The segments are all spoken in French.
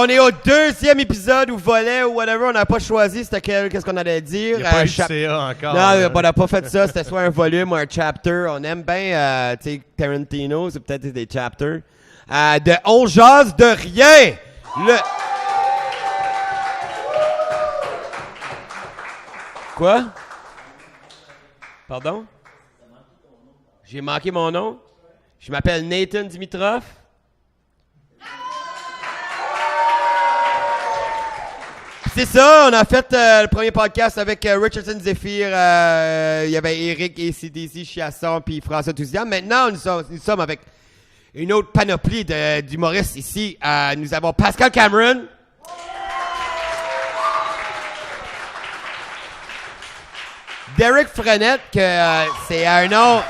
On est au 2e épisode ou volet ou whatever. On n'a pas choisi qu'est-ce qu'on allait dire. Il n'y a pas eu de CA encore. Non, on n'a pas fait ça. C'était soit un volume ou un chapter. On aime bien, tu sais, Tarantino. C'est peut-être des chapters. On jase de rien. Quoi? Pardon? J'ai manqué mon nom. Je m'appelle Nathan Dimitrov. C'est ça, on a fait le premier podcast avec Richardson Zephyr, il y avait Eric et CDC Chiasson puis François Touzian. Maintenant, nous sommes avec une autre panoplie d'humoristes ici. Nous avons Pascal Cameron. Derek Frenette, que c'est un nom...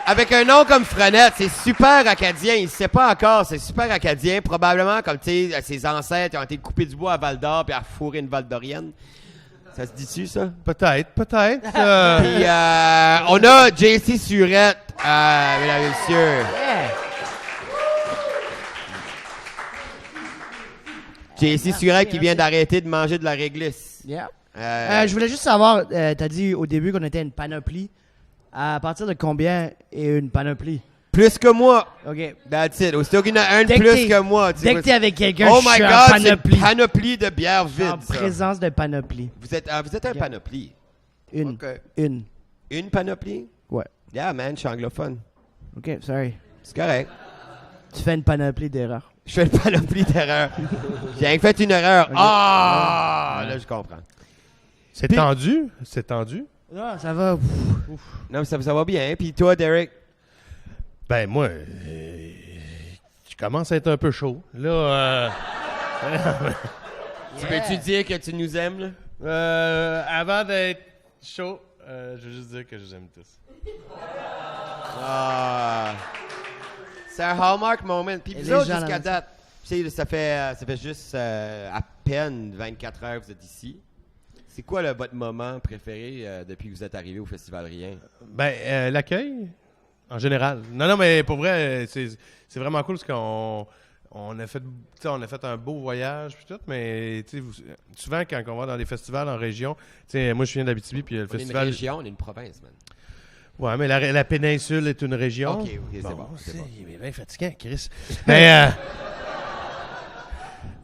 Avec un nom comme Frenette, c'est super acadien. Il ne sait pas encore, c'est super acadien. Probablement, comme tu sais, ses ancêtres ont été coupés du bois à Val-d'Or puis à fourrer une Val-d'Orienne. Ça se dit-tu, ça? Peut-être. Puis, on a JC Surette, mesdames et messieurs. JC Surette qui vient d'arrêter de manger de la réglisse. Yeah. Je voulais juste savoir, t'as dit au début qu'on était une panoplie. À partir de combien est une panoplie? Plus que moi. OK. That's it. Aussitôt qu'il y en a un de plus que moi. Dès que t'es avec quelqu'un, oh je my suis God, en c'est panoplie. une panoplie de bière vide, En ça. présence de panoplie. Vous êtes un panoplie. Une. Okay. Une panoplie? Ouais. Yeah, man, je suis anglophone. OK, sorry. C'est correct. Tu fais une panoplie d'erreurs. Je fais une panoplie d'erreurs. J'ai fait une erreur. Okay. Ah! Là, je comprends. C'est tendu? Non, ça va. Non, mais ça va bien. Puis toi, Derek? Ben, moi, je commence à être un peu chaud. Là, Tu peux-tu dire que tu nous aimes, là? Avant d'être chaud, je veux juste dire que je vous aime tous. Ah! C'est un Hallmark moment. Puis vous autres, jusqu'à date, tu sais, ça fait juste à peine 24 heures que vous êtes ici. C'est quoi votre moment préféré depuis que vous êtes arrivé au Festival Rien? Ben, l'accueil, en général. Non, mais pour vrai, c'est vraiment cool parce qu'on a fait un beau voyage puis tout, mais souvent quand on va dans des festivals en région, moi je viens d'Abitibi puis le festival... On est une région, on est une province, man. Ouais, mais la péninsule est une région. OK, c'est bon. Il est bien fatigant, Chris. Mais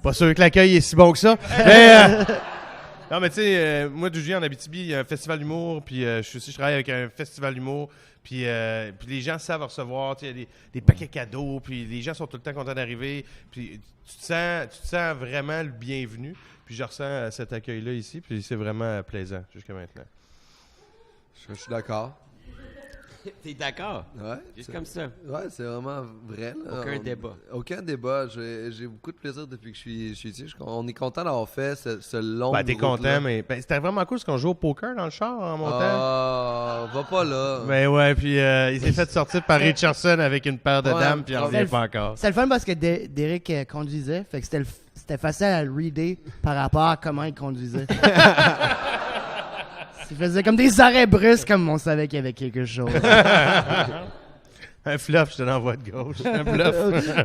pas sûr que l'accueil est si bon que ça. Mais... Non, mais tu sais, moi, d'où je viens en Abitibi, il y a un festival d'humour, puis je travaille avec un festival d'humour, puis les gens savent recevoir, tu sais, il y a des paquets cadeaux, puis les gens sont tout le temps contents d'arriver, puis tu te sens vraiment le bienvenu, puis je ressens cet accueil-là ici, puis c'est vraiment plaisant jusqu'à maintenant. Je suis d'accord. T'es d'accord? Ouais. Juste comme ça. Ouais, c'est vraiment vrai. Là. Aucun débat. J'ai beaucoup de plaisir depuis que je suis ici. On est content d'avoir fait ce long Ben, t'es content, mais c'était vraiment cool parce qu'on joue au poker dans le char en montant. Ah, va pas là. Ben ouais, puis il s'est fait sortir par Richardson avec une paire de dames, puis il en revient pas encore. C'est le fun parce que Derek conduisait, fait que c'était facile à le reader par rapport à comment il conduisait. Il faisait comme des arrêts brusques, comme on savait qu'il y avait quelque chose. Un fluff, je te l'envoie de gauche. Un bluff.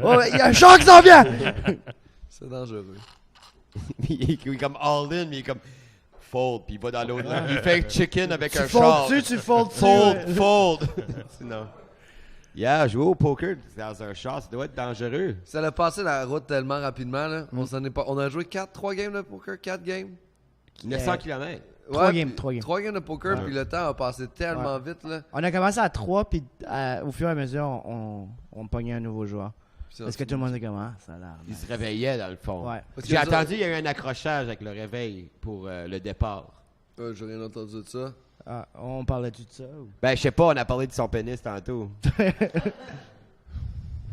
Oh, il y a un chat qui s'en vient! C'est dangereux. il est comme all in, mais il est comme fold, puis il va dans l'autre. Il fait chicken avec un char. Tu foldes-tu? Fold. Non. Yeah, jouer au poker dans un char, ça doit être dangereux. Ça a passé la route tellement rapidement. Là. On a joué 3 games de poker, 4 games. 900 km. 3 games. 3 games de poker, puis le temps a passé tellement vite. Là. On a commencé à 3, puis au fur et à mesure, on pognait un nouveau joueur. Parce que tout le monde est comme ça a l'air. Il se réveillait dans le fond. Ouais. J'ai entendu, il y a eu un accrochage avec le réveil pour le départ. J'ai rien entendu de ça. Ah, on parlait-tu de ça? Ou? Ben, je sais pas, on a parlé de son pénis tantôt. Ben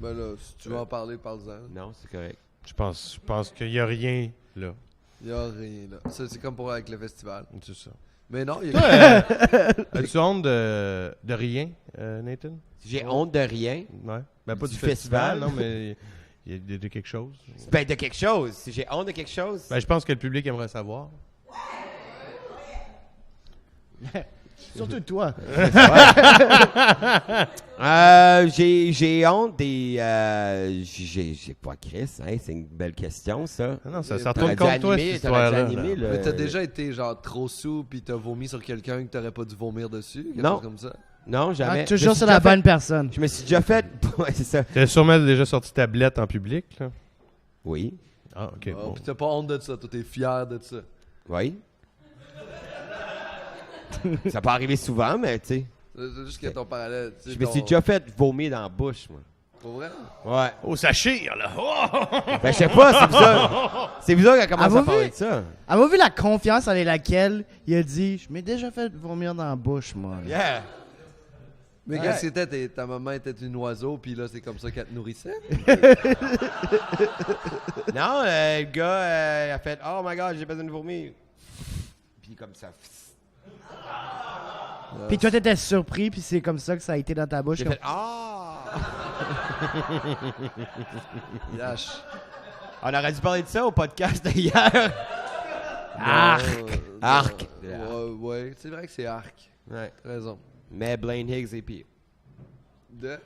là, si tu veux en parler, parle-en. Non, c'est correct. Je pense qu'il n'y a rien là. Il n'y a rien là. C'est comme pour avec le festival. C'est ça. Mais non, il y a As-tu honte de rien, Nathan? J'ai honte de rien. Ouais. Ben pas Du du festival, festival. non, mais il y a de quelque chose. Ben, de quelque chose. Si j'ai honte de quelque chose. Ben je pense que le public aimerait savoir. Surtout toi. J'ai honte des... j'ai pas Chris, hein, c'est une belle question, ça. Non, ça T'aurais retourne dû contre toi, animer, cette t'aurais dû histoire-là. animer, là. Mais t'as déjà été genre trop sous pis t'as vomi sur quelqu'un que t'aurais pas dû vomir dessus? Quelque Non. chose comme ça? Non, jamais. Ah, Je me toujours suis sur la déjà fait- bonne personne. Je me suis déjà fait... Ouais, c'est ça. T'as sûrement déjà sorti tablette en public, là. Oui. Ah, ok. Oh, Bon. pis t'as pas honte de ça, toi t'es fier de ça. Oui. Ça peut arriver souvent, mais tu sais... C'est juste que ton parallèle. tu sais, Je me suis ton- déjà fait vomir dans la bouche, moi. Pour vrai? Ouais. Oh, ça chire, là! Oh! Ben, je sais pas, c'est bizarre. C'est bizarre qu'elle commence à Avez-vous parler vu? de ça. Avez-vous vu la confiance avec laquelle il a dit « Je m'ai déjà fait vomir dans la bouche, moi. Yeah. Mais Ouais. qu'est-ce que c'était? Ta maman était une oiseau, puis là, c'est comme ça qu'elle te nourrissait? Non, le gars a fait « Oh my God, j'ai besoin de vomir. » Puis comme ça... Puis toi, t'étais surpris, puis c'est comme ça que ça a été dans ta bouche. J'ai comme- fait « Ah! Yash. On aurait dû parler de ça au podcast d'hier. Arc. Arc. Ouais, c'est vrai que c'est arc. Ouais. T'as raison. Mais Blaine Higgs est pire. De?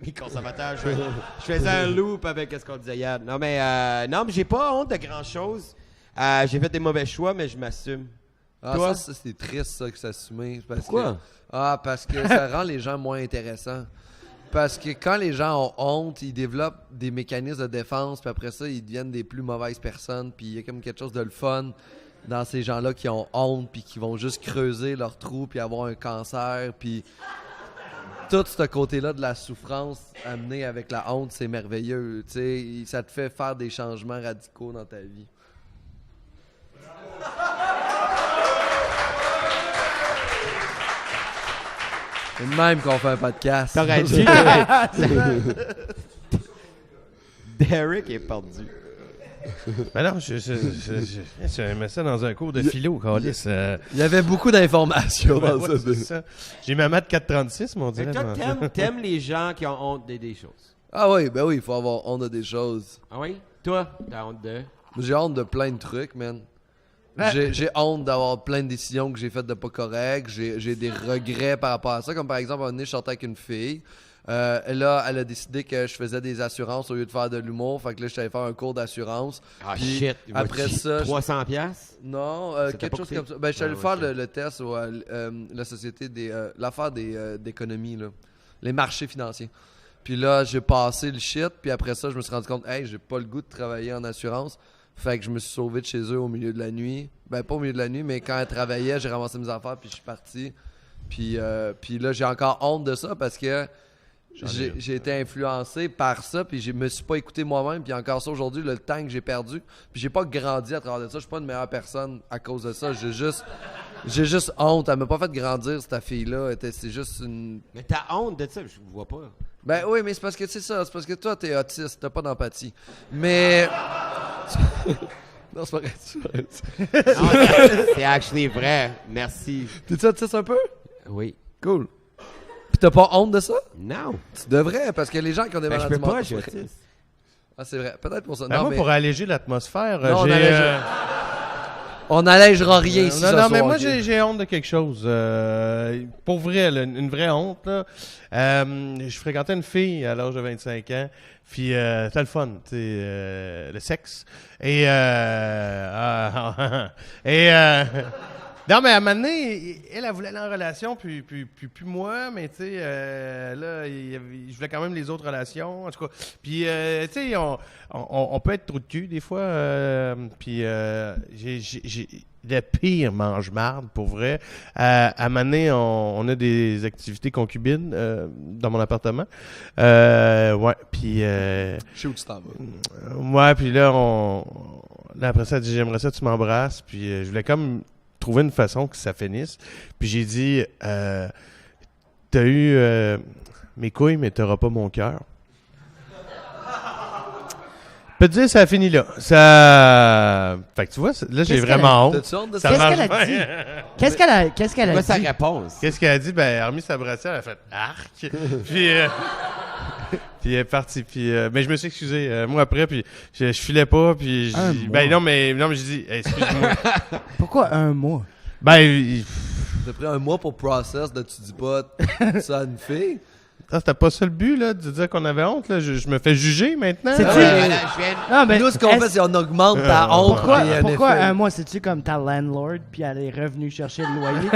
Les conservateurs, je faisais un loop avec ce qu'on disait hier. Non, mais j'ai pas honte de grand-chose. J'ai fait des mauvais choix, mais je m'assume. Ah, Toi? ça, c'est triste, ça, que s'assumer. Pourquoi? Parce que ça rend les gens moins intéressants. Parce que quand les gens ont honte, ils développent des mécanismes de défense, puis après ça, ils deviennent des plus mauvaises personnes, puis il y a comme quelque chose de le fun dans ces gens-là qui ont honte, puis qui vont juste creuser leur trou, puis avoir un cancer, puis tout ce côté-là de la souffrance amenée avec la honte, c'est merveilleux. Tu sais, ça te fait faire des changements radicaux dans ta vie. C'est de même qu'on fait un podcast. T'aurais dû. Derek est perdu. Ben non, je mets ça dans un cours de philo, Calis. Il y avait beaucoup d'informations dans Ouais, ça. c'est ça. J'ai ma maths 436, mais on Fait dirait. que toi, t'aimes les gens qui ont honte des choses. Ah oui, ben oui, il faut avoir honte de des choses. Ah oui? Toi, t'as honte de... J'ai honte de plein de trucs, man. J'ai honte d'avoir plein de décisions que j'ai faites de pas correctes. J'ai des regrets par rapport à ça. Comme par exemple, un moment donné, je sortais avec une fille. Là, elle a décidé que je faisais des assurances au lieu de faire de l'humour. Fait que là, je allé faire un cours d'assurance. Ah Puis shit. après ça, 300 piastres? non, Ça t'a quelque pas chose coûté? comme ça. Ben, je suis allé Ah, faire ok. le test ou la société l'affaire d'économie, là. Les marchés financiers. Puis là, j'ai passé le shit, puis après ça, je me suis rendu compte, hey, j'ai pas le goût de travailler en assurance. Fait que je me suis sauvé de chez eux au milieu de la nuit. Ben, pas au milieu de la nuit, mais quand elle travaillait, j'ai ramassé mes affaires, puis je suis parti. Puis là, j'ai encore honte de ça parce que j'ai été influencé par ça, puis je me suis pas écouté moi-même. Puis encore ça, aujourd'hui, le temps que j'ai perdu, puis j'ai pas grandi à travers de ça. Je suis pas une meilleure personne à cause de ça. J'ai juste honte. Elle m'a pas fait grandir, cette fille-là. C'est juste une... Mais t'as honte de ça, je vois pas. Ben oui, mais c'est parce que c'est ça. C'est parce que toi, t'es autiste, t'as pas d'empathie. Mais... non, c'est pas vrai. Non, c'est actually vrai. Merci. T'es-tu autiste un peu? Oui. Cool. Pis t'as pas honte de ça? Non. Tu devrais, parce que les gens qui ont des Ben, je maladies peux pas, mentales- je suis autiste. Ah, c'est vrai. Peut-être pour ça. Ben, Non, moi, mais pour alléger l'atmosphère, Non, on j'ai. allège- on n'allègera rien ici. non, ce non, mais soir, moi, ok? j'ai honte de quelque chose. Pour vrai, là, une vraie honte. Là. Je fréquentais une fille à l'âge de 25 ans. Puis, c'était le fun, tu sais, le sexe. Et, non, mais à un moment donné, elle voulait aller en relation, puis moi, mais tu sais, là, je voulais quand même les autres relations, en tout cas. Puis, tu sais, on peut être trop de cul des fois, puis j'ai le pire mange-marde, pour vrai. À un moment donné, on a des activités concubines dans mon appartement. Ouais, puis... Je sais où tu t'en vas. ouais, puis là, là, après ça, elle dit, j'aimerais ça que tu m'embrasses. Puis je voulais comme trouver une façon que ça finisse. Puis j'ai dit, t'as eu mes couilles, mais t'auras pas mon cœur. Je peux te dire, ça a fini là. Ça... Fait que tu vois, là, j'ai Qu'est-ce vraiment honte. T'as-tu honte de Ça ça? Qu'est-ce marche qu'elle a bien. dit? Qu'est-ce qu'elle a Quoi sa dit? réponse? Qu'est-ce qu'elle a dit? Ben, elle a remis sa brassière, elle a fait « arc ». Puis, puis elle est partie. Puis, mais je me suis excusé. Moi, après, puis je filais pas. Puis, Un ben mois. non, mais j'ai dit hey, « excuse-moi ». Pourquoi un mois? Ben, T'as pris un mois pour process de tu dis pas ça à une fille. Ah, c'était pas ça le but, là, de dire qu'on avait honte, là. Je me fais juger maintenant. C'est- Ah ouais, voilà, je viens... Non, mais Nous, ce qu'on fait, c'est qu'on augmente ta honte. Pourquoi, puis un pourquoi effet. un mois, c'est-tu comme ta landlord, puis elle est revenue chercher le loyer?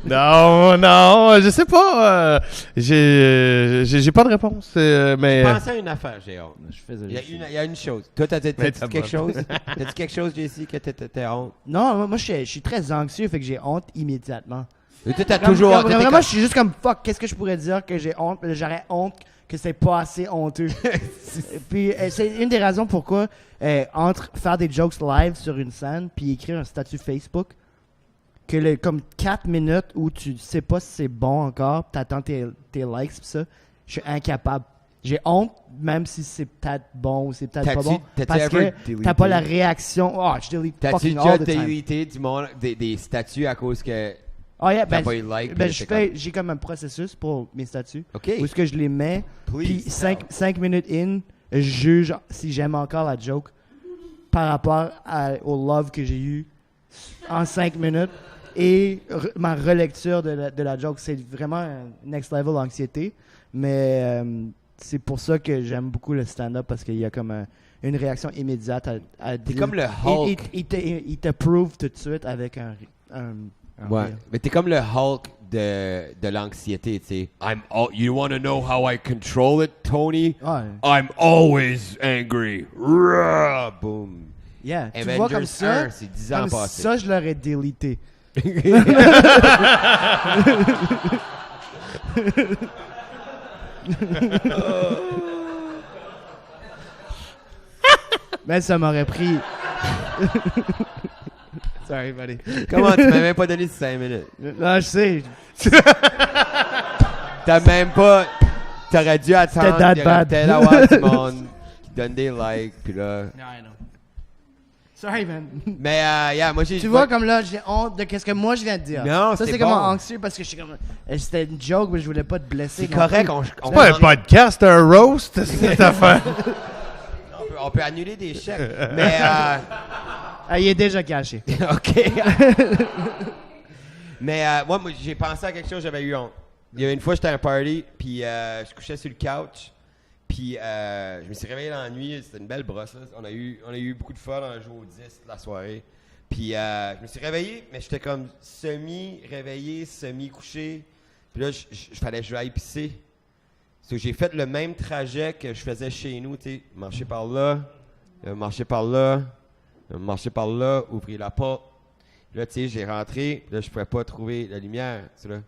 Non, je sais pas. J'ai pas de réponse. Mais Pensez à une affaire, j'ai honte. Je faisais Il y a juste- il y a une chose. Toi, t'as dit Mais quelque chose? T'as-tu quelque chose, Jessie, que t'as honte? Non, moi, je suis très anxieux, fait que j'ai honte immédiatement. Mais toi, t'as toujours honte. Vraiment, je suis juste comme fuck, qu'est-ce que je pourrais dire que j'ai honte? J'aurais honte que c'est pas assez honteux. Et puis, c'est une des raisons pourquoi, entre faire des jokes live sur une scène puis écrire un statut Facebook, que comme 4 minutes où tu sais pas si c'est bon encore, t'attends tes likes pis ça, je suis incapable. J'ai honte, même si c'est peut-être bon ou c'est peut-être pas bon, t'as-tu parce ever que deleté? t'as pas la réaction. Oh, je delete T'as-tu fucking déjà all the time. délité du monde, des statuts à cause que Oh yeah, t'as ben, pas eu de like? ben, puis j'ai comme un processus pour mes statuts. OK. Où est-ce que je les mets, puis Please. 5 minutes in, je juge si j'aime encore la joke par rapport au love que j'ai eu en 5 minutes. Et ma relecture de la joke, c'est vraiment un next level anxiété. Mais c'est pour ça que j'aime beaucoup le stand-up, parce qu'il y a comme une réaction immédiate à T'es comme le Hulk. Il te prouve tout de suite avec un Ouais. rire. Mais t'es comme le Hulk de l'anxiété, tu sais. You wanna know how I control it, Tony? Ouais. I'm always angry. Rah, boom. Yeah. Tu Avengers vois comme ça, 1, c'est 10 ans comme passés. ça, je l'aurais délité. Mais ça m'aurait pris. Sorry, buddy. Comment tu m'as même pas donné 5 minutes? Non, je sais. T'as même pas. T'aurais dû attendre. C'était that Il y aurait bad. peut-être avoir du monde qui donne des likes, puis là. Non, I know. Sorry, man. Mais, yeah, moi j'ai. Tu vois, comme là, j'ai honte de qu'est-ce que moi je viens de dire. Non, ça, c'est c'est bon. comme anxieux parce que je suis comme. C'était une joke, mais je voulais pas te blesser. C'est non correct, plus. c'est pas un podcast, c'est un roast, cette affaire. On peut annuler des chèques. Mais, Ah, il est déjà caché. OK. Mais moi, j'ai pensé à quelque chose, j'avais eu honte. Il y a une fois, j'étais à un party, puis je couchais sur le couch, puis je me suis réveillé dans la nuit, c'était une belle brosse. Là. On a eu beaucoup de fun, on a joué au 10 la soirée. Puis je me suis réveillé, mais j'étais comme semi-réveillé, semi-couché. Puis là, je fallait que je aille pisser. So, j'ai fait le même trajet que je faisais chez nous, tu sais, marcher par là, marcher par là, marcher par là, ouvrir la porte. Là, tu sais, j'ai rentré, là, je pouvais pas trouver la lumière, tu sais, là.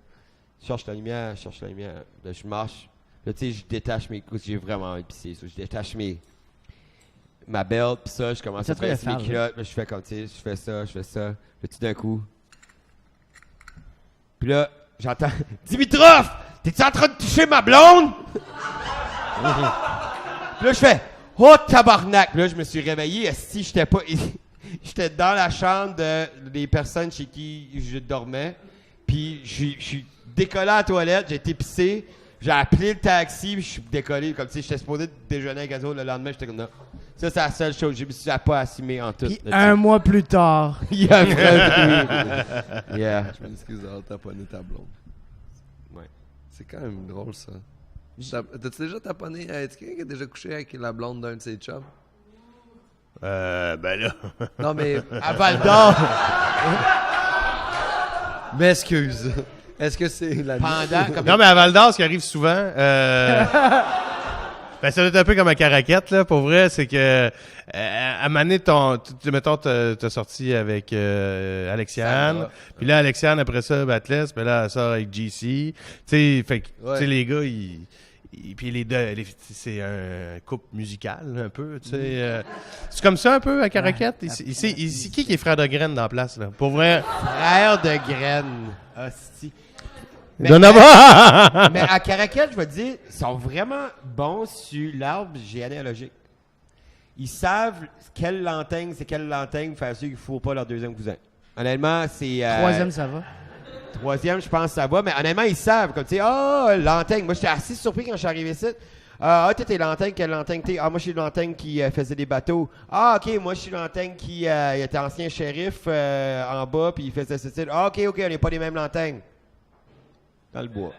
Je cherche la lumière. Là, je marche. Là, tu sais, je détache mes couches, j'ai vraiment envie de pisser. So, je détache ma belt, pis ça, je commence à C'est très baisser mes femme, culottes. Là, je fais comme, tu sais, je fais ça. Là, tout d'un coup. Puis là, j'entends Dimitrov! T'es-tu en train de toucher ma blonde? Puis là, je fais oh tabarnak! Puis là, je me suis réveillé. Si j'étais pas. J'étais dans la chambre des personnes chez qui je dormais. Puis je suis décollé à la toilette, j'ai été pissé. J'ai appelé le taxi, puis je suis décollé. Comme si j'étais supposé déjeuner avec eux autres. Le lendemain, j'étais comme non. Ça, c'est la seule chose. Je me suis pas assumé en tout. Puis là-dessus. un mois plus tard. Il y a vraiment. Yeah. Je m'excuse d'avoir taponné ta blonde. Ouais. C'est quand même drôle, ça. T'as-tu déjà taponné? Est-ce quelqu'un qui a déjà couché avec la blonde d'un de ses chums? Ben là. Non, mais. À Val d'Or, M'excuse. Est-ce que c'est la pendant. Comme Non, mais à Val d'Or, ce qui arrive souvent, ben, ça doit être un peu comme à Caraquette, là, pour vrai, c'est que, à un moment donné, mettons, t'as sorti avec Alexiane, Sandra. puis là, Alexiane, après ça, ben, elle te laisse, puis là, elle sort avec JC, tu sais, fait que, Ouais. tu sais, les gars, puis les deux, c'est un couple musical, un peu, tu sais. C'est comme ça, un peu, à Caraquette? Ici, qui est frère de graine dans la place, là? Pour vrai? frère de graines. Hostie. Mais, D'en avoir! mais à Caracal, je vais te dire, ils sont vraiment bons sur l'arbre généalogique. Ils savent quelle lantaigne, c'est quelle lantaigne, faire sûr qu'il ne faut pas leur deuxième cousin. Honnêtement, c'est. Troisième, ça va. Troisième, je pense que ça va, mais honnêtement, ils savent. Comme tu sais, lantaigne. Moi, j'étais assez surpris quand je suis arrivé ici. toi, t'es l'antenne, quelle l'antenne t'es? Ah, moi, je suis l'antenne qui faisait des bateaux. Ah, ok, moi, je suis l'antenne qui était ancien shérif en bas, puis il faisait ceci. Ah, ok, on n'est pas les mêmes lanternes. Dans le bois.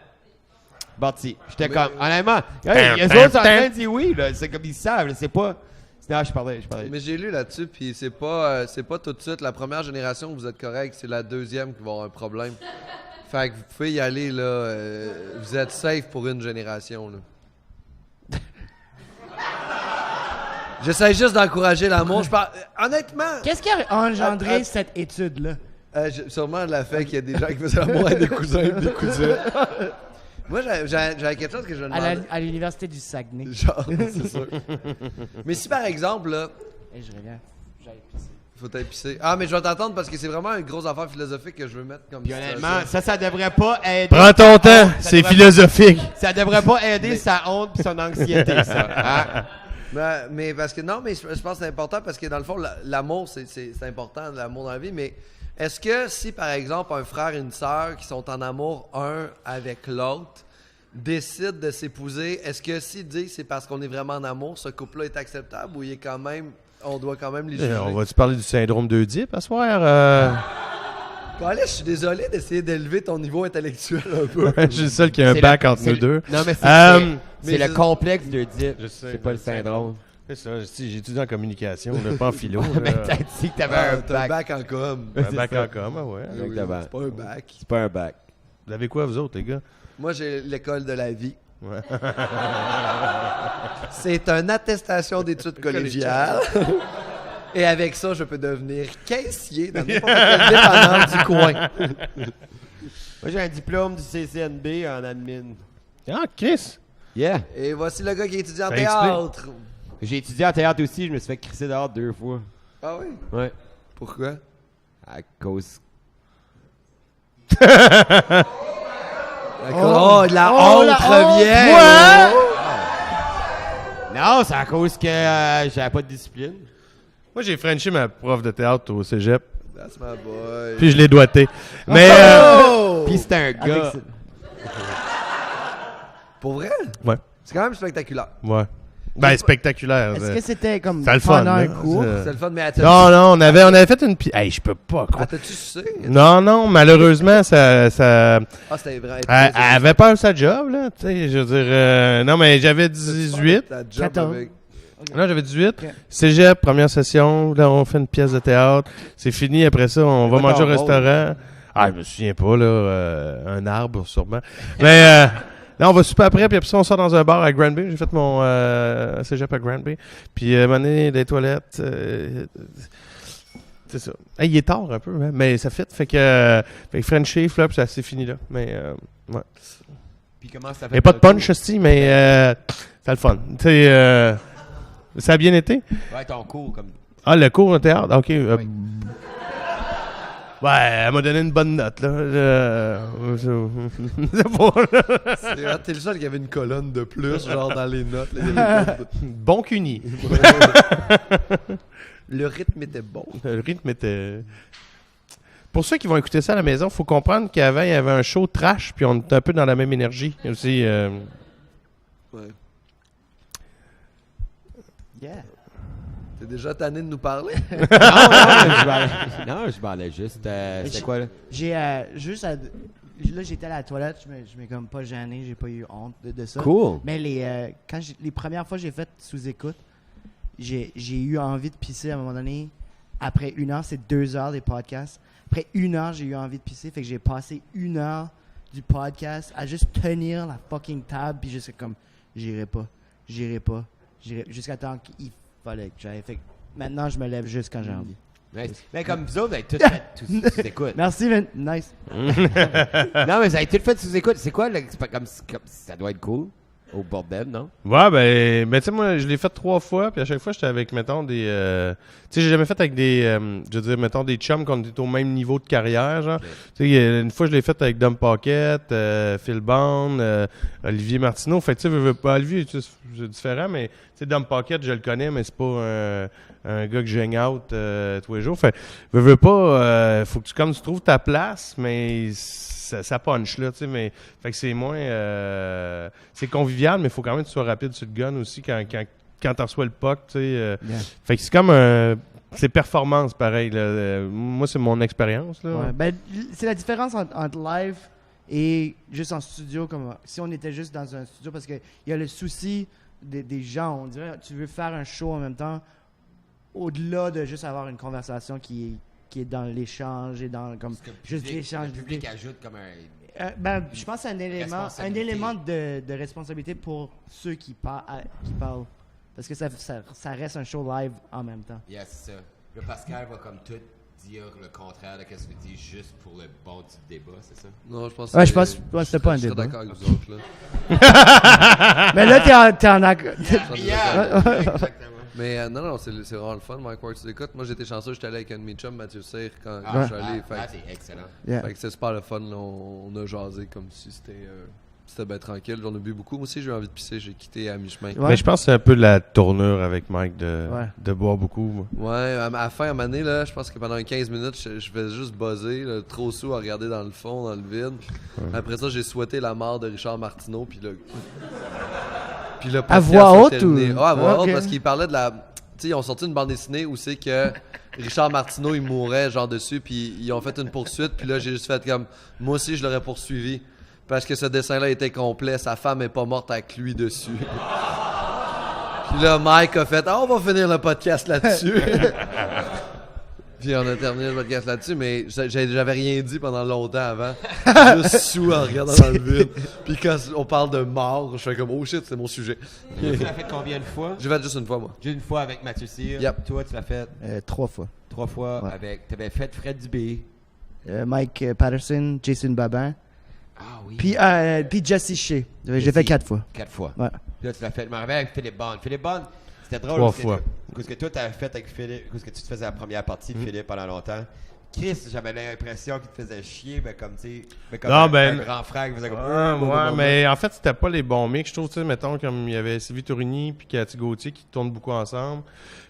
Bâti. J'étais comme, honnêtement, les autres sont en train de dire oui, là. C'est comme ils savent, là, c'est pas. Non, je parlais. Mais j'ai lu là-dessus, puis c'est pas tout de suite. La première génération, vous êtes correct, c'est la deuxième qui va avoir un problème. Fait que vous pouvez y aller, là. Vous êtes safe pour une génération, là. J'essaie juste d'encourager l'amour. Honnêtement... Qu'est-ce qui a engendré cette étude-là? Sûrement la fait qu'il y a des gens qui faisaient l'amour avec des cousins et des cousines. Moi, j'avais quelque chose que je me demandais. À l'université du Saguenay. Genre, c'est sûr. Mais si, par exemple, là... Je reviens. J'allais pisser. Faut aller pisser. Ah, mais je vais t'attendre parce que c'est vraiment une grosse affaire philosophique que je veux mettre comme Puis honnêtement, ça devrait pas aider. Prends ton temps, c'est devrait philosophique. Ça devrait pas aider sa honte pis son anxiété, ça. Hein? Mais parce que non, mais je pense que c'est important parce que dans le fond, l'amour, c'est important, l'amour dans la vie. Mais est-ce que si, par exemple, un frère et une sœur qui sont en amour un avec l'autre décident de s'épouser, est-ce que s'ils disent c'est parce qu'on est vraiment en amour, ce couple-là est acceptable ou il est quand même, on doit quand même les juger? On va-tu parler du syndrome d'Oedipe à soir? Allez, je suis désolé d'essayer d'élever ton niveau intellectuel un peu. Je suis le seul qui a un bac entre nous deux. Non, mais c'est le complexe d'Oedipe. Je sais, C'est pas le syndrome. C'est ça, j'ai étudié en communication, là, pas en philo. Mais t'as dit que t'avais T'as un un bac. bac en com. Un bac en com, ouais. Exactement. C'est pas un bac. C'est pas un bac. Vous avez quoi, vous autres, les gars? Moi, j'ai l'école de la vie. Ouais. C'est une attestation d'études collégiales. Et avec ça, je peux devenir caissier dans n'importe quel dépanneur du coin. Moi, j'ai un diplôme du CCNB en admin. Ah, Chris! Yeah. Et voici le gars qui étudie en Ça théâtre. J'ai étudié en théâtre aussi, je me suis fait crisser dehors 2 fois. Ah oui? Ouais. Pourquoi? À cause. Oh, la honte revient! Non, c'est à cause que j'avais pas de discipline. Moi, j'ai frenché ma prof de théâtre au cégep, That's my boy. puis je l'ai doigté. Mais, Puis c'était un gars. Pour vrai? ouais, C'est quand même spectaculaire. ouais. Ben, spectaculaire. Est-ce que c'était comme C'est le fun, pendant un là. cours? C'est le fun, mais Non, on avait fait une... Hey, je peux pas croire. t'as-tu sucé? Non, malheureusement, ça... Ah, c'était vrai. Elle avait peur de sa job, là, tu sais, je veux dire... non, mais j'avais 18. Ta job 14. avec- Non, j'avais 18. Ok. Cégep, première session. Là, on fait une pièce de théâtre. C'est fini. Après ça, on va pas manger au ton restaurant. Ah, je me souviens pas, là. Un arbre, sûrement. Mais... là, on va super après, puis après ça, on sort dans un bar à Granby. J'ai fait mon cégep à Granby. Puis, m'amener des toilettes. C'est ça. Hey, il est tard un peu, hein, mais ça fait. Fait que Frenchie, flop, ça c'est fini là. Mais, ouais. Puis comment ça Il fait? n'y a pas de punch, aussi, mais c'est le fun. Tu sais, ça a bien été. Ouais, ton cours comme. Ah, le cours de théâtre, ok. Oui. Ouais, elle m'a donné une bonne note, là. C'est bon, là. T'es le seul qui avait une colonne de plus, genre dans les notes. Là, il y avait Bon cuni. le rythme était bon. Le rythme était... Pour ceux qui vont écouter ça à la maison, il faut comprendre qu'avant, il y avait un show trash, puis on était un peu dans la même énergie. Aussi, Ouais. Yeah. T'es déjà tanné de nous parler? Non, je parlais juste. C'était quoi, là? J'ai juste à... Là, j'étais à la toilette, je m'ai comme pas gêné, j'ai pas eu honte de ça. Cool. Mais les premières fois que j'ai fait sous-écoute, j'ai eu envie de pisser à un moment donné. Après 1 heure, c'est 2 heures des podcasts. Après 1 heure, j'ai eu envie de pisser. Fait que j'ai passé 1 heure du podcast à juste tenir la fucking table. Puis juste comme, j'irai pas. Jusqu'à temps qu'il fallait que j'aille. Fait que maintenant, je me lève juste quand j'ai envie. Nice. Mais comme vous autres, vous avez tout fait sous écoute. Merci, Vin. Nice. Non, mais vous avez tout fait sous écoute. C'est quoi, là? C'est pas comme ça doit être cool. Au bordel, non? Ouais, ben tu sais, moi, je l'ai fait 3 fois, puis à chaque fois, j'étais avec, mettons, des... tu sais, j'ai jamais fait avec des... je veux dire, mettons, des chums qu'on était au même niveau de carrière, genre. Okay. Tu sais, une fois, je l'ai fait avec Dom Pocket, Phil Bond, Olivier Martineau. Fait que, tu sais, pas Olivier, c'est différent, mais, tu sais, Dom Pocket, je le connais, mais c'est pas un gars que je hang out tous les jours. Fait veux pas... faut que tu trouves ta place, mais... Ça punch, là, tu sais, mais... Fait que c'est moins... c'est convivial. convivial, mais il faut quand même que tu sois rapide sur le gun aussi quand tu reçois le puck, tu sais. Fait que c'est comme c'est performance, pareil. Là. Moi, c'est mon expérience. Là. Ouais, ben, c'est la différence entre live et juste en studio. Comme si on était juste dans un studio, parce qu'il y a le souci des gens. On dirait tu veux faire un show en même temps, au-delà de juste avoir une conversation qui est dans l'échange et dans comme juste l'échange. Le public ajoute comme un... ben, je pense que c'est un élément de responsabilité pour ceux qui parlent. Parce que ça reste un show live en même temps. Yeah, c'est ça. Le Pascal va comme tout dire le contraire de ce que tu dis juste pour le bon du débat, c'est ça? Non, je pense Ouais, je pense que c'était pas un Je serais débat. d'accord avec vous autres, là. Mais là, t'es en accord. Exactement. Mais non, c'est vraiment le fun, Mike Ward. Écoute, moi, j'étais chanceux, j'étais allé avec un de mes chums, Mathieu Cyr, quand je suis allé. C'est excellent. Yeah. Fait que c'est super le fun, là. On a jasé comme si c'était bien tranquille. J'en ai bu beaucoup. Moi aussi, j'ai eu envie de pisser. J'ai quitté à mi-chemin. Ouais. Mais je pense que c'est un peu la tournure avec Mike de boire beaucoup. Ouais, à la fin, à un moment donné, là, je pense que pendant 15 minutes, je faisais juste buzzer, là, trop sous à regarder dans le fond, dans le vide. Après ça, j'ai souhaité la mort de Richard Martineau, puis là... À voix haute ou... Ah, à voix Ok. haute, parce qu'il parlait de la... Tu sais, ils ont sorti une bande dessinée où c'est que Richard Martineau, il mourait, genre, dessus, puis ils ont fait une poursuite, puis là, j'ai juste fait comme... Moi aussi, je l'aurais poursuivi, parce que ce dessin-là était complet, sa femme est pas morte avec lui dessus. Puis là, Mike a fait « Ah, on va finir le podcast là-dessus! » Puis on a terminé le podcast là-dessus, mais j'avais rien dit pendant longtemps avant. Juste sous en regardant dans le vide. Puis quand on parle de mort, je fais comme « Oh shit, c'est mon sujet! » Tu l'as fait combien de fois? J'ai fait juste une fois, moi. Juste une fois avec Mathieu Cyr. Yep. Toi, tu l'as fait 3 fois. 3 fois Ouais. avec... T'avais fait Fred Dubé. Mike Patterson, Jason Babin, Ah oui. puis Jesse Shea. J'ai fait 4 fois. 4 fois. Ouais. Là, tu l'as fait. Je me rappelle avec Philippe Bond. Philippe Bond, c'était drôle. 3 parce que fois. Parce que toi, t'avais fait avec Philippe. Parce que tu te faisais la première partie de Philippe pendant longtemps. Chris, j'avais l'impression qu'il te faisait chier, mais comme, tu sais. Mais comme Non, un ben- grand frère qui faisait comme. Ouais, mais en fait, c'était pas les bons mix. Je trouve, tu sais, mettons, comme il y avait Sylvie Tourigny puis Cathy Gauthier qui tournent beaucoup ensemble.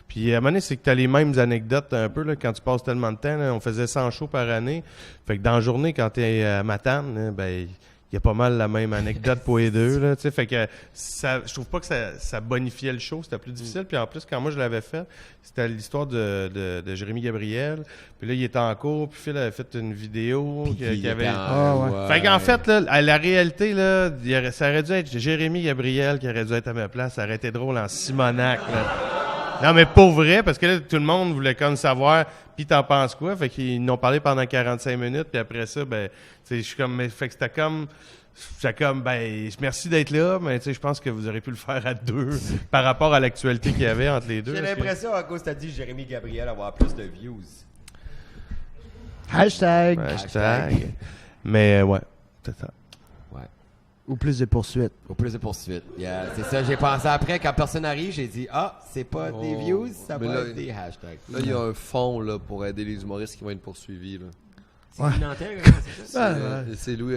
Puis à un moment donné, c'est que t'as les mêmes anecdotes un peu, là, quand tu passes tellement de temps. Là, on faisait 100 shows par année. Fait que dans la journée, quand t'es à Matane, là, ben... Il y a pas mal la même anecdote pour les deux. Là, fait que je trouve pas que ça bonifiait le show. C'était plus difficile. Puis en plus, quand moi je l'avais fait, c'était l'histoire de Jérémy Gabriel. Puis là, il était en cours. Puis Phil avait fait une vidéo qui avait... Fait qu'en fait, là, à la réalité, là, ça aurait dû être Jérémy Gabriel qui aurait dû être à ma place. Ça aurait été drôle en Simonac. Là. Non, mais pour vrai, parce que là, tout le monde voulait comme savoir, puis t'en penses quoi? Fait qu'ils n'ont parlé pendant 45 minutes, puis après ça, ben, tu sais, je suis comme, mais, fait que c'était comme, ben, merci d'être là, mais tu sais, je pense que vous auriez pu le faire à deux par rapport à l'actualité qu'il y avait entre les deux. J'ai l'impression, à cause t'as dit Jérémy Gabriel, avoir plus de views. Hashtag. Hashtag. Mais ouais, c'est ça. Ou plus de poursuites. Ou plus de poursuites. Yeah, c'est ça, j'ai pensé après, quand personne arrive, j'ai dit, c'est pas des views, ça Mais va là, être des hashtags. Là, il y a un fonds là, pour aider les humoristes qui vont être poursuivis. Là. C'est une Nantais, c'est ça?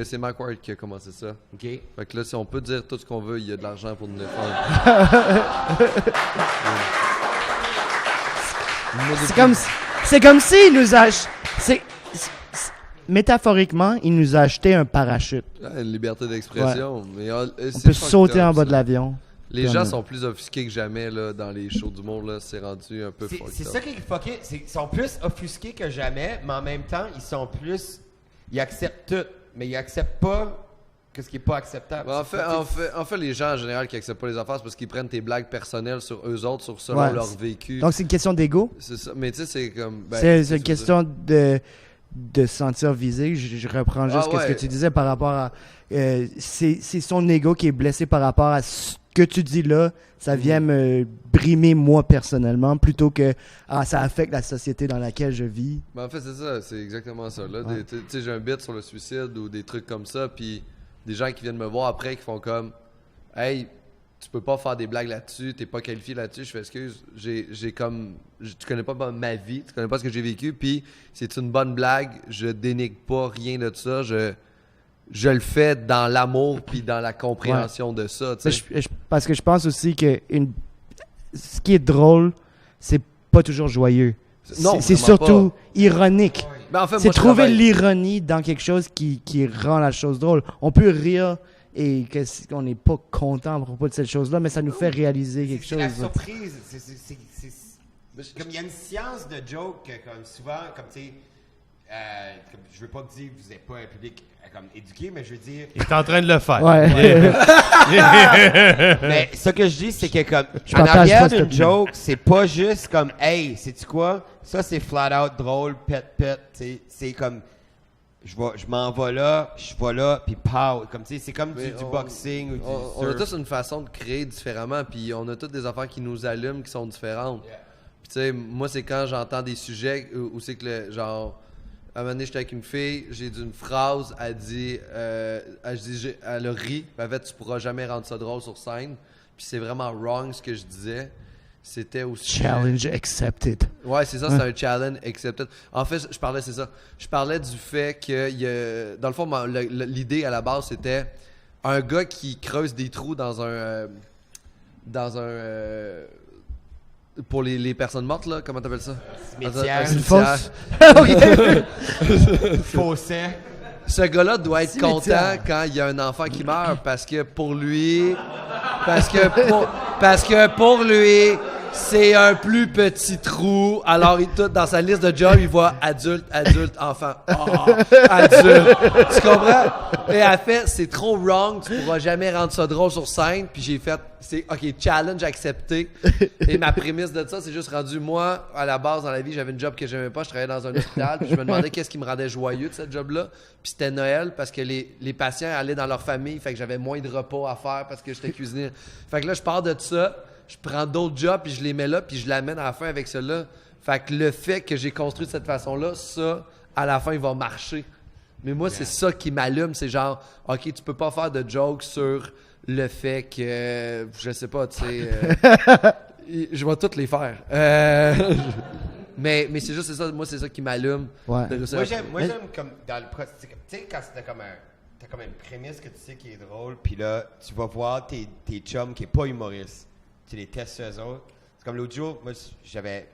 C'est Mike Ward qui a commencé ça. OK. Fait que là, si on peut dire tout ce qu'on veut, il y a de l'argent pour nous défendre. C'est comme s'il nous a... Métaphoriquement, il nous a acheté un parachute. Une liberté d'expression. Mais, On peut sauter en bas de l'avion. Les gens sont plus offusqués que jamais là, dans les shows du monde. Là. C'est rendu un peu fucked C'est up. ça qui est fucké. Ils sont plus offusqués que jamais, mais en même temps, ils sont plus... Ils acceptent tout, mais ils acceptent pas que ce qui est pas acceptable. En fait, les gens en général qui acceptent pas les affaires, c'est parce qu'ils prennent tes blagues personnelles sur eux autres, selon leur vécu. Donc c'est une question d'ego. C'est ça. Mais tu sais, c'est comme... c'est une question de se sentir visé. Je reprends juste ce que tu disais par rapport à... c'est son ego qui est blessé par rapport à ce que tu dis là. Ça vient me brimer moi personnellement plutôt que ça affecte la société dans laquelle je vis. En fait, c'est ça. C'est exactement ça. Là. Tu sais, j'ai un bit sur le suicide ou des trucs comme ça, puis des gens qui viennent me voir après qui font comme « Hey, tu peux pas faire des blagues là-dessus, t'es pas qualifié là-dessus. » Je fais « Excuse, tu connais pas ma vie, tu connais pas ce que j'ai vécu, puis c'est une bonne blague, je dénigre pas rien de ça, je le fais dans l'amour puis dans la compréhension de ça. » Parce que je pense aussi que ce qui est drôle, c'est pas toujours joyeux. Non, c'est vraiment surtout ironique. Ben, en fait, c'est moi, je trouver travaille- l'ironie dans quelque chose qui rend la chose drôle. On peut rire et qu'on n'est pas content à propos de cette chose-là, mais ça nous fait réaliser quelque C'est la chose. là. surprise. Comme il y a une science de joke, comme souvent, comme tu sais, comme, je veux pas dire que vous n'êtes pas un public comme éduqué, mais je veux dire. Il est en train de le faire. Ouais. Mais ce que je dis, c'est que comme Je en partage arrière pas cette d'une opinion. joke, c'est pas juste comme hey, sais-tu quoi? Ça c'est flat out drôle, pet, c'est comme je m'en vais là, je vais là, puis pow, comme tu sais, c'est comme Mais du boxing ou du on a surf. tous une façon de créer différemment, puis on a toutes des affaires qui nous allument qui sont différentes. Yeah. Puis tu sais, moi c'est quand j'entends des sujets où c'est que genre à un moment donné j'étais avec une fille, j'ai dit une phrase, elle dit elle a ri, puis elle fait tu pourras jamais rendre ça drôle sur scène. Puis c'est vraiment wrong ce que je disais. C'était aussi Challenge accepted. Ouais, c'est ça, c'est un challenge accepted. En fait, je parlais du fait que, dans le fond, l'idée à la base, c'était un gars qui creuse des trous dans un pour les personnes mortes, là, comment t'appelles ça? Cimetière. Un Une cimetière. fosse. Fossé. Ce gars-là doit être Cimetière. content quand il y a un enfant qui meurt parce que pour lui, pour lui, c'est un plus petit trou. Alors, dans sa liste de jobs, il voit adulte, enfant. Oh, adulte. Tu comprends? Et elle fait, c'est trop wrong, tu pourras jamais rendre ça drôle sur scène. Puis j'ai fait, OK, challenge accepté. Et ma prémisse de ça, c'est juste rendu, moi, à la base, dans la vie, j'avais une job que j'aimais pas. Je travaillais dans un hôpital. Puis je me demandais qu'est-ce qui me rendait joyeux de cette job-là. Puis c'était Noël parce que les patients allaient dans leur famille. Fait que j'avais moins de repos à faire parce que j'étais cuisinier. Fait que là, je pars de ça. Je prends d'autres jobs, puis je les mets là, puis je l'amène à la fin avec cela. Fait que le fait que j'ai construit de cette façon-là, ça, à la fin, il va marcher. Mais moi, c'est ça qui m'allume. C'est genre, OK, tu peux pas faire de jokes sur le fait que, je sais pas, tu sais, je vais toutes les faire. Mais c'est juste, c'est ça, moi, c'est ça qui m'allume. Ouais. de réussir Moi, à- j'aime comme dans le processus. Tu sais, quand c'était comme t'as comme une prémisse que tu sais qui est drôle, puis là, tu vas voir tes chums qui est pas humoriste. Tu les testes sur eux autres. C'est comme l'autre jour, moi, j'avais.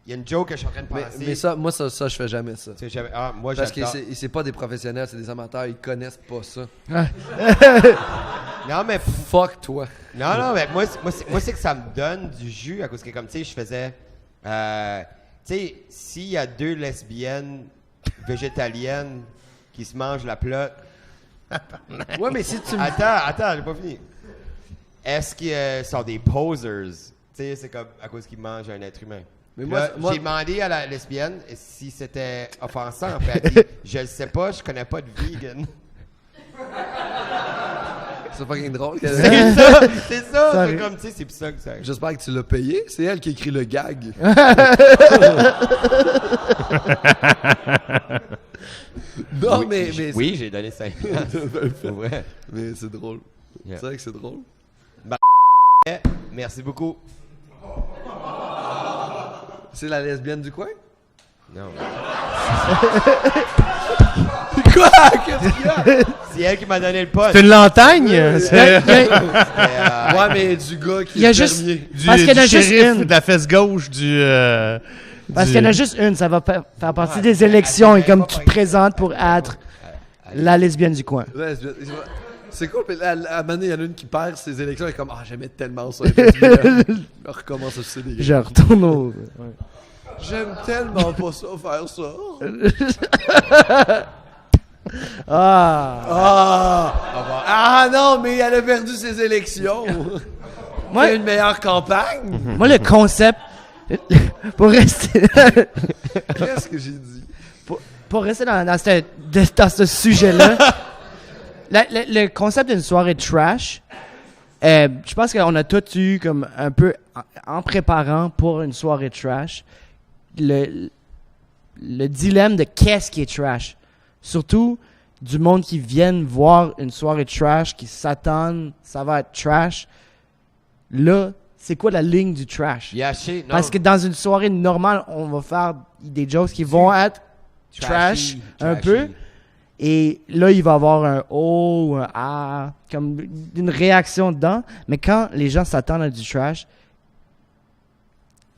Il y a une joke que je suis en train de penser. Mais ça, moi, ça, je fais jamais ça. Tu sais, moi, Parce que j'adore. c'est pas des professionnels, c'est des amateurs, ils connaissent pas ça. Non, mais. Fuck toi. Non, mais moi, c'est que ça me donne du jus à cause que, comme, tu sais, je faisais. Tu sais, s'il y a 2 lesbiennes végétaliennes qui se mangent la plotte. Ouais, mais si tu me Attends, j'ai pas fini. Est-ce qu'ils sont des posers? Tu sais, c'est comme à cause qu'ils mangent un être humain. Mais Puis moi- là, moi- j'ai demandé à la lesbienne si c'était offensant. En fait, elle dit, je le sais pas, je connais pas de vegan. C'est fucking drôle. C'est ça, c'est Sorry. comme, tu sais, c'est pour ça que ça. J'espère que tu l'as payé. C'est elle qui écrit le gag. Non, mais Oui, j'ai donné 5 C'est vrai. mais c'est drôle. Yeah. C'est vrai que c'est drôle. Merci beaucoup. C'est la lesbienne du coin? Non. Quoi? Qu'est-ce qu'il y a? C'est elle qui m'a donné le poste. C'est une lantagne? C'est Ouais, mais du gars qui Il y a est juste- fermier. Parce qu'il y en a juste shérif une. de la fesse gauche du... Parce du- qu'il y en a juste une, ça va faire partie des élections et comme tu te présentes pour être la lesbienne du coin. Lesbienne. C'est cool, mais à un moment donné, il y en a une qui perd ses élections et est comme, ah, j'aimais tellement ça. Elle recommence à sucer des gars. Je retourne au... J'aime tellement pas ça, faire ça. Ah! Ah non, mais elle a perdu ses élections. Moi- C'est une meilleure campagne. Moi, le concept... pour rester... Qu'est-ce que j'ai dit? pour rester dans ce sujet-là, le concept d'une soirée trash, je pense qu'on a tous eu comme un peu, en préparant pour une soirée trash, le dilemme de qu'est-ce qui est trash. Surtout du monde qui viennent voir une soirée trash, qui s'attendent, ça va être trash. Là, c'est quoi la ligne du trash? Yaché, non. Parce que dans une soirée normale, on va faire des jokes qui vont être trash un peu. Et là, il va y avoir un oh, un ah, comme une réaction dedans. Mais quand les gens s'attendent à du trash,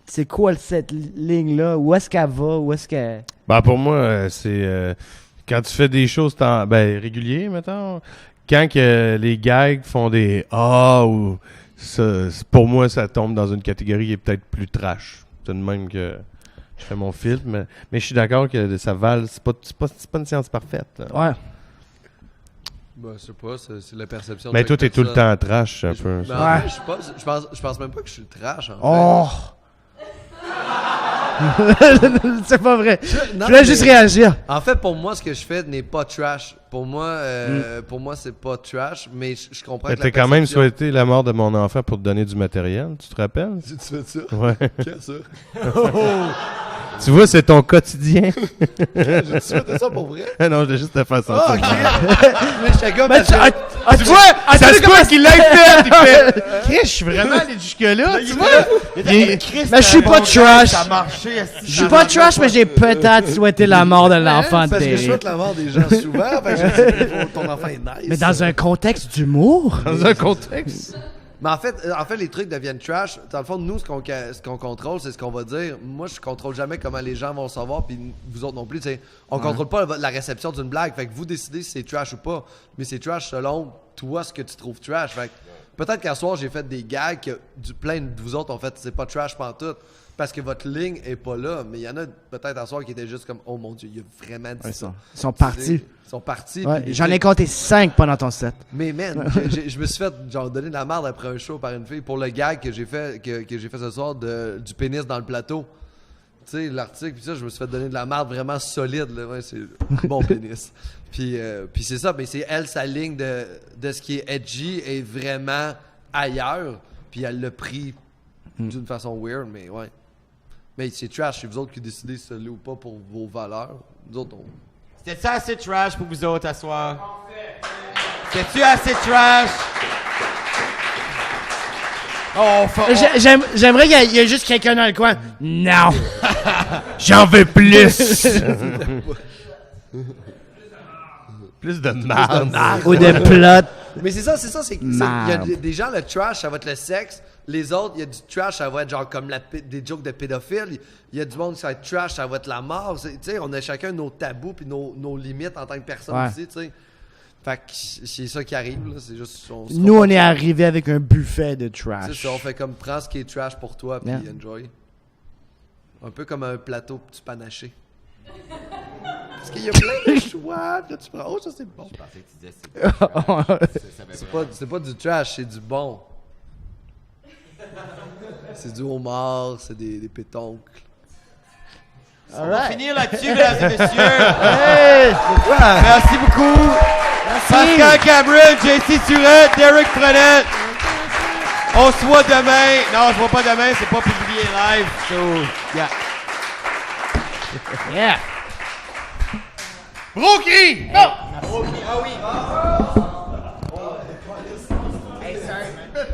c'est quoi cette ligne-là? Où est-ce qu'elle va? Où est-ce qu'elle... Ben, pour moi, c'est quand tu fais des choses réguliers, mettons, quand que les gags font des ou pour moi, ça tombe dans une catégorie qui est peut-être plus trash. C'est de même que je fais mon film, mais je suis d'accord que ça vale. C'est pas une science parfaite. Là. Ouais. Ben, je sais pas, c'est la perception. Mais de toi, t'es tout le personne. temps trash, un peu. Ben, Ouais. en fait, je pense même pas que je suis le trash. En Oh! C'est pas vrai. Non, Je voulais mais- juste réagir. En fait, pour moi, ce que je fais n'est pas trash. Pour moi, c'est pas trash, mais je comprends que T'as la quand même perception- souhaité la mort de mon enfant pour te donner du matériel, tu te rappelles? Tu fais ça? Ouais. Qu'est-ce que Tu vois, c'est ton quotidien. ça? J'ai souhaité ça pour vrai? Non, je voulais juste te faire sentir. Ah, ok. Mais j'étais comme... Ben, Tu vois, ça se peut qu'il l'ait fait. Il fait, Chris, je suis vraiment allé jusque-là. Tu vois? Mais je suis pas trash. Ça a marché. Je suis pas trash, mais j'ai peut-être souhaité la mort de l'enfant de Parce que je Derek. souhaite la mort des gens souvent. Fait que je dis, ton enfant est nice. Mais dans un contexte d'humour? Dans un contexte. Mais en fait, les trucs deviennent trash. Dans le fond, nous, ce qu'on contrôle, c'est ce qu'on va dire. Moi, je contrôle jamais comment les gens vont le savoir, puis vous autres non plus. T'sais, on contrôle pas la réception d'une blague. Fait que vous décidez si c'est trash ou pas. Mais c'est trash selon toi, ce que tu trouves trash. Fait que peut-être qu'à soir, j'ai fait des gags que plein de vous autres ont fait, c'est pas trash pantoute. Parce que votre ligne est pas là. Mais il y en a peut-être à soir qui étaient juste comme, oh mon Dieu, il a vraiment dit ça. Ils sont partis. Ils sont partis. Ouais, puis j'en ai compté 5 pendant ton set. mais man, je me suis fait genre donner de la merde après un show par une fille pour le gag que j'ai fait ce soir du pénis dans le plateau. Tu sais, l'article, puis ça, je me suis fait donner de la merde vraiment solide. Là. Ouais, c'est bon pénis. Puis c'est ça, mais c'est elle, sa ligne de ce qui est edgy est vraiment ailleurs. Puis elle l'a pris d'une façon weird, mais ouais. Mais c'est trash, c'est vous autres qui décidez si ça l'est ou pas pour vos valeurs. Nous autres, on... C'était ça assez trash pour vous autres à soir? C'était-tu assez trash? Oh, J'aimerais qu'il y ait juste quelqu'un dans le coin. Non! J'en veux plus. Plus de merde. Ou de plot. Mais c'est ça, c'est que il y a Merde. des gens, le trash, ça va être le sexe. Les autres, il y a du trash, ça va être genre comme des jokes de pédophiles. Il y a du monde qui va être trash, ça va être la mort. Tu sais, on a chacun nos tabous puis nos limites en tant que personne Ouais. aussi, tu sais. Fait que c'est ça qui arrive, là. C'est juste... Nous, on est arrivé avec un buffet de C'est trash. ça, on fait comme, prends ce qui est trash pour toi puis Yeah. enjoy. Un peu comme un plateau petit panaché. Parce qu'il y a plein de choix, puis là tu prends... Oh, ça c'est bon. Je pensais que tu disais C'est pas du trash, c'est du bon. C'est du homard, c'est des pétoncles. On va finir là-dessus, mesdames et messieurs. Hey! Merci beaucoup. Pascal Cameron, JC Turette, Derek Frenette. On se voit demain. Non, on se voit pas demain, c'est pas publié live. So, yeah. Yeah! Brookie! Ah oui. Hey, sorry, man.